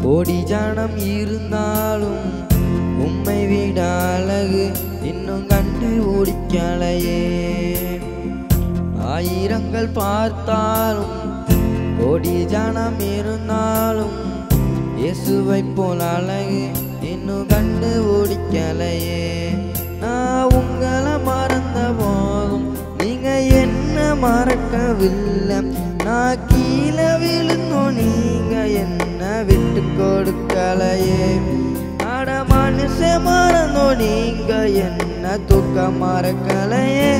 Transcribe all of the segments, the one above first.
கோடி ஜனம் இருந்தாலும் உம்மை விட அழகு இன்னும் கண்டு ஓடிக்கலையே. ஆயிரங்கள் பார்த்தாலும் கோடி ஜனம் இருந்தாலும் இயேசுவை போல் அழகு இன்னும் கண்டு ஓடிக்கலையே. நான் உங்களை மறந்த போதும் நீங்க என்ன மறக்கவில்லை. நான் கீழே விழுந்தோம் நீங்க என்ன விட்டு கொடுக்கலையே. அட மனுஷன் மறந்தோம் நீங்க என்ன தூக்க மறக்கலையே.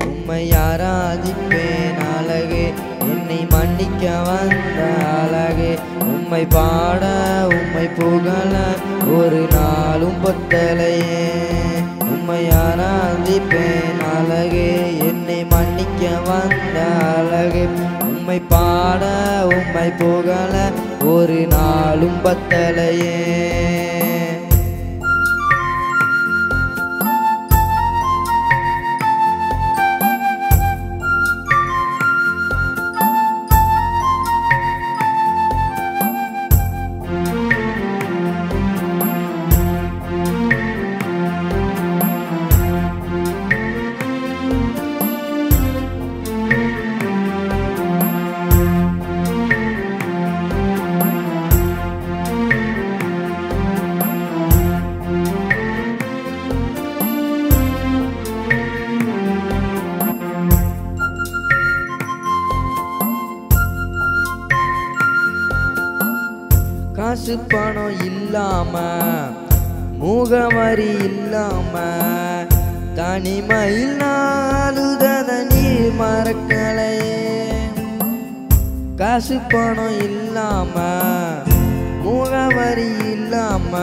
உம்மை ஆராதிப்பேன் அழகே, என்னை மன்னிக்க வந்த அழகே. உம்மை பாட உம்மை புகழ ஒரு நாளும் பத்தலையே. உம்மை ஆராதிப்பேன் அழகே, என்னை மன்னிக்க வந்த அழகே. உம்மை பாட உம்மை புகழ ஒரு நாளும் பத்தலையே. காசு பணம் இல்லாம முகவரி இல்லாம தனிமையில் நாளுதத நீ மறக்கலையே. காசு பணம் இல்லாம முகவரி இல்லாம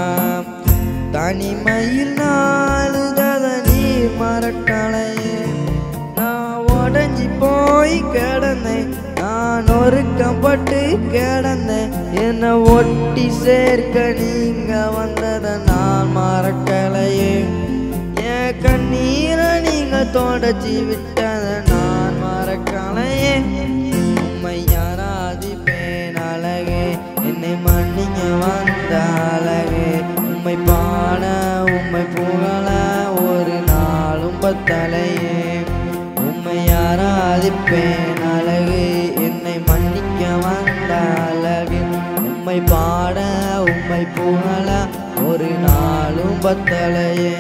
தனிமையில் நாளுதத நீ மறக்கலையே. நான் உடஞ்சி போய் கிடந்தேன், நான் ஒருக்கப்பட்டு கிடந்தேன். என்னை ஒட்டி சேர்க்க நீங்க வந்ததை நான் மறக்கலையே. என் கண்ணீரை நீங்க தொடச்சி விட்டதை நான் மறக்கலையே. உம்மை ஆராதிப்பேன் அழகே, என்னை மன்னிக்க வந்த அழகே. உம்மை பாட உம்மை புகழ ஒரு நாளும் பத்தலையே. உம்மை ஆராதிப்பேன் அழகே, என்னை மன்னிக்க வந்த அழகே. உம்மை பாட உம்மை புகழ ஒரு நாளும் பத்தலையே.